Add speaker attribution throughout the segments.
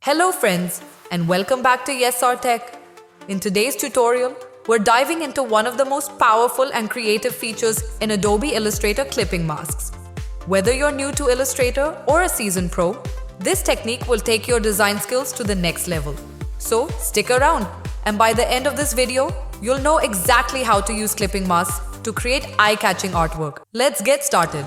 Speaker 1: Hello friends, and welcome back to Yessaar Tech. In today's tutorial, we're diving into one of the most powerful and creative features in Adobe Illustrator clipping masks. Whether you're new to Illustrator or a seasoned pro, this technique will take your design skills to the next level. So stick around, and by the end of this video, you'll know exactly how to use clipping masks to create eye-catching artwork. Let's get started.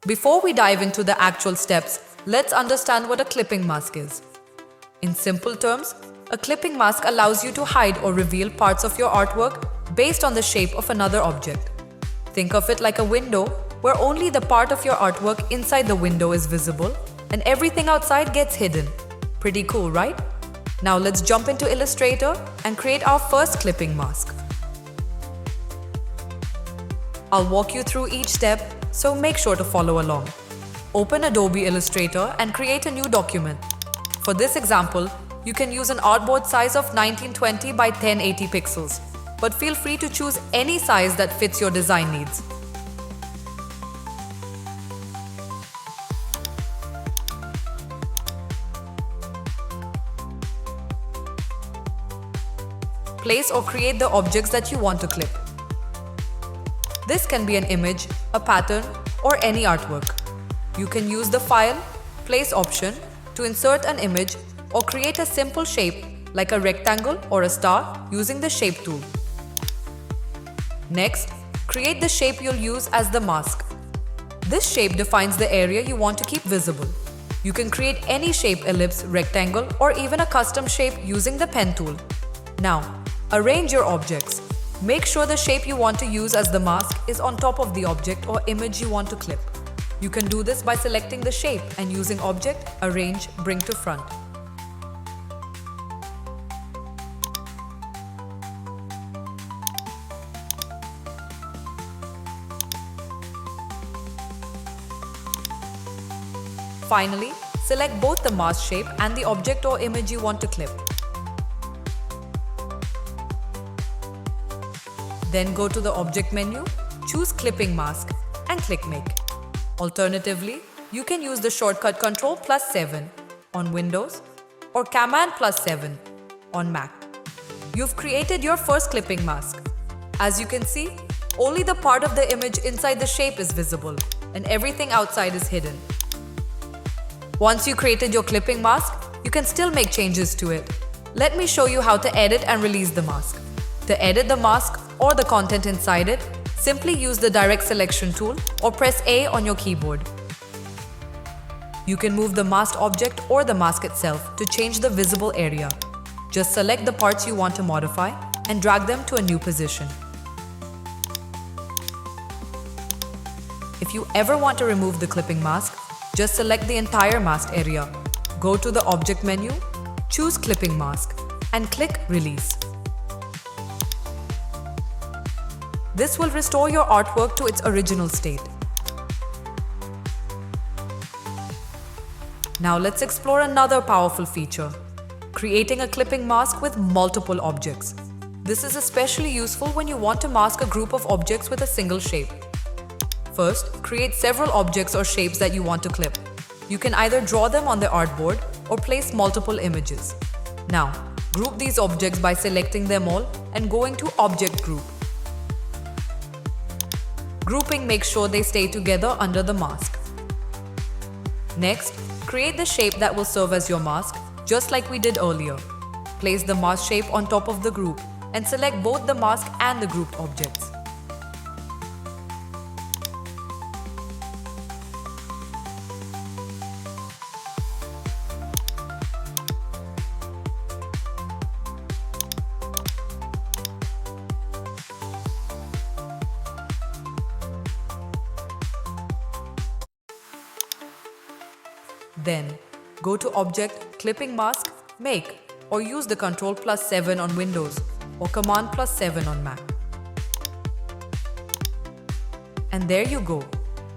Speaker 1: Before we dive into the actual steps, let's understand what a clipping mask is. In simple terms, a clipping mask allows you to hide or reveal parts of your artwork based on the shape of another object. Think of it like a window where only the part of your artwork inside the window is visible and everything outside gets hidden. Pretty cool, right? Now let's jump into Illustrator and create our first clipping mask. I'll walk you through each step, so make sure to follow along. Open Adobe Illustrator and create a new document. For this example, you can use an artboard size of 1920 by 1080 pixels, but feel free to choose any size that fits your design needs. Place or create the objects that you want to clip. This can be an image, a pattern, or any artwork. You can use the File, Place option to insert an image or create a simple shape like a rectangle or a star using the Shape tool. Next, create the shape you'll use as the mask. This shape defines the area you want to keep visible. You can create any shape, ellipse, rectangle, or even a custom shape using the Pen tool. Now, arrange your objects. Make sure the shape you want to use as the mask is on top of the object or image you want to clip. You can do this by selecting the shape and using Object, Arrange, Bring to Front. Finally, select both the mask shape and the object or image you want to clip. Then go to the Object menu, choose Clipping Mask and click Make. Alternatively, you can use the shortcut Ctrl+7 on Windows or Command+7 on Mac. You've created your first clipping mask. As you can see, only the part of the image inside the shape is visible and everything outside is hidden. Once you created your clipping mask, you can still make changes to it. Let me show you how to edit and release the mask. To edit the mask or the content inside it, simply use the Direct Selection tool or press A on your keyboard. You can move the masked object or the mask itself to change the visible area. Just select the parts you want to modify and drag them to a new position. If you ever want to remove the clipping mask, just select the entire masked area. Go to the Object menu, choose Clipping Mask, and click Release. This will restore your artwork to its original state. Now let's explore another powerful feature, creating a clipping mask with multiple objects. This is especially useful when you want to mask a group of objects with a single shape. First, create several objects or shapes that you want to clip. You can either draw them on the artboard or place multiple images. Now, group these objects by selecting them all and going to Object Group. Grouping makes sure they stay together under the mask. Next, create the shape that will serve as your mask, just like we did earlier. Place the mask shape on top of the group and select both the mask and the grouped objects. Then, go to Object, Clipping Mask, Make, or use the Ctrl+7 on Windows or Command+7 on Mac. And there you go.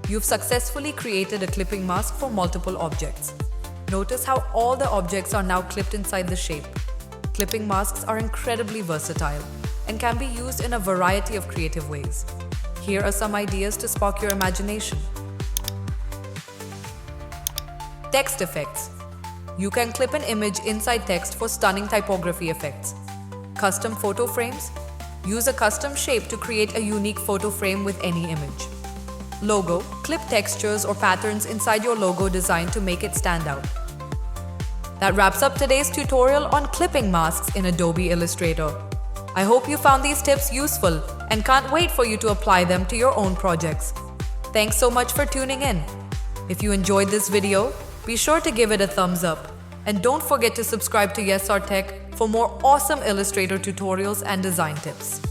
Speaker 1: You've successfully created a clipping mask for multiple objects. Notice how all the objects are now clipped inside the shape. Clipping masks are incredibly versatile. and can be used in a variety of creative ways. Here are some ideas to spark your imagination. Text effects. You can clip an image inside text for stunning typography effects. Custom photo frames. Use a custom shape to create a unique photo frame with any image. Logo. Clip textures or patterns inside your logo design to make it stand out. That wraps up today's tutorial on clipping masks in Adobe Illustrator. I hope you found these tips useful and can't wait for you to apply them to your own projects. Thanks so much for tuning in. If you enjoyed this video, be sure to give it a thumbs up. And don't forget to subscribe to Yessaar Tech for more awesome Illustrator tutorials and design tips.